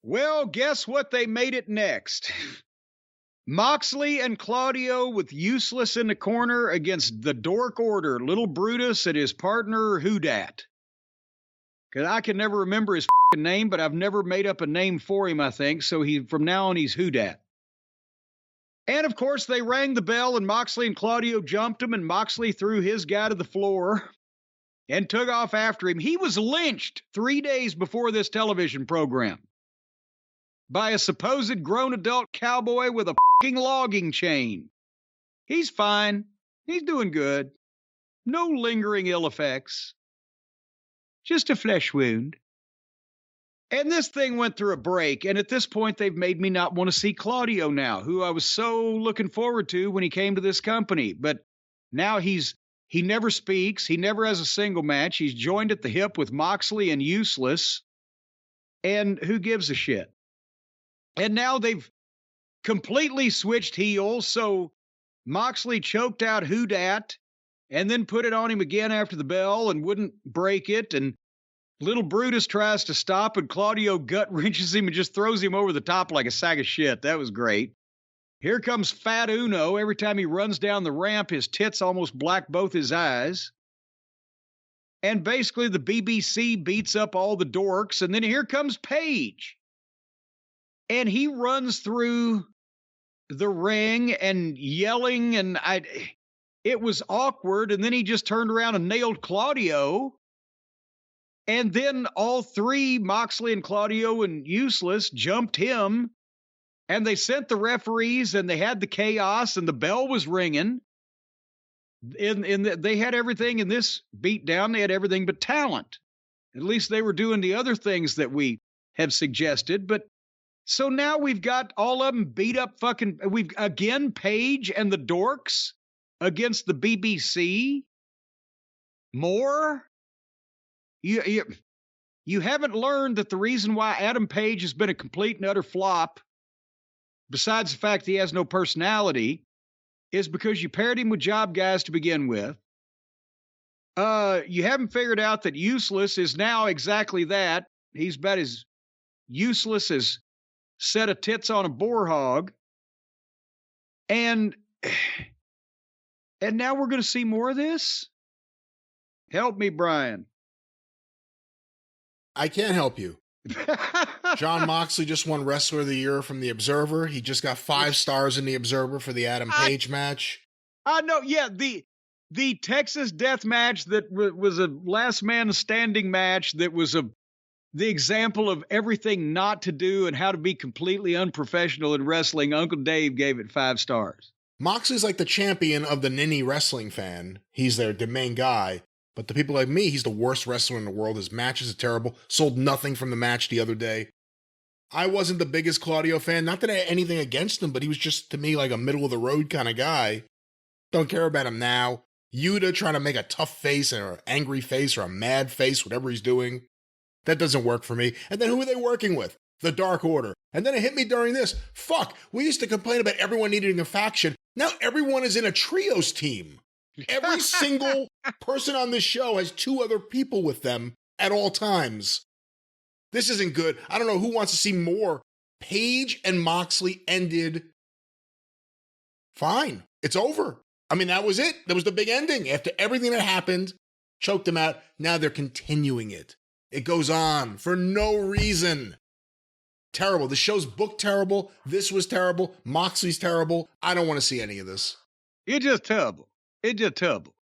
Well, guess what they made it next? Moxley and Claudio with Useless in the corner against the Dork Order, Little Brutus and his partner, Who-Dat. Because I can never remember his name, but I've never made up a name for him, I think. So from now on, he's Who-Dat. And, of course, they rang the bell, and Moxley and Claudio jumped him, and Moxley threw his guy to the floor and took off after him. He was lynched 3 days before this television program by a supposed grown adult cowboy with a logging chain. He's fine. He's doing good. No lingering ill effects. Just a flesh wound. And this thing went through a break, and at this point, they've made me not want to see Claudio now, who I was so looking forward to when he came to this company. But now he never speaks. He never has a single match. He's joined at the hip with Moxley and Useless. And who gives a shit? And now they've completely switched heels, so Moxley choked out Who-Dat and then put it on him again after the bell and wouldn't break it, and Little Brutus tries to stop, and Claudio gut wrenches him and just throws him over the top like a sack of shit. That was great. Here comes Fat Uno. Every time he runs down the ramp, his tits almost black both his eyes. And basically the BBC beats up all the dorks, and then here comes Paige. And he runs through the ring and yelling, and it was awkward. And then he just turned around and nailed Claudio. And then all three, Moxley and Claudio and Useless, jumped him. And they sent the referees, and they had the chaos, and the bell was ringing. They had everything in this beatdown. They had everything but talent. At least they were doing the other things that we have suggested. But so now we've got all of them beat up we've again Paige and the Dorks against the BBC. More? You haven't learned that the reason why Adam Page has been a complete and utter flop, besides the fact he has no personality, is because you paired him with job guys to begin with. You haven't figured out that Useless is now exactly that. He's about as useless as set of tits on a boar hog. And now we're going to see more of this? Help me, Brian. I can't help you. Jon Moxley just won Wrestler of the Year from The Observer. He just got 5 stars in The Observer for the Adam Page match. I know, yeah, the Texas death match that was a last man standing match that was the example of everything not to do and how to be completely unprofessional in wrestling. Uncle Dave gave it 5 stars. Moxley's like the champion of the ninny wrestling fan. He's the main guy. But the people like me, he's the worst wrestler in the world. His matches are terrible. Sold nothing from the match the other day. I wasn't the biggest Claudio fan. Not that I had anything against him, but he was just, to me, like a middle-of-the-road kind of guy. Don't care about him now. Yuta trying to make a tough face or an angry face or a mad face, whatever he's doing. That doesn't work for me. And then who are they working with? The Dark Order. And then it hit me during this. Fuck, we used to complain about everyone needing a faction. Now everyone is in a trios team. Every single person on this show has 2 other people with them at all times. This isn't good. I don't know who wants to see more. Page and Moxley ended fine. It's over. I mean, that was it. That was the big ending. After everything that happened, choked them out. Now they're continuing it. It goes on for no reason. Terrible. The show's booked terrible. This was terrible. Moxley's terrible. I don't want to see any of this. It's just terrible. It's just terrible.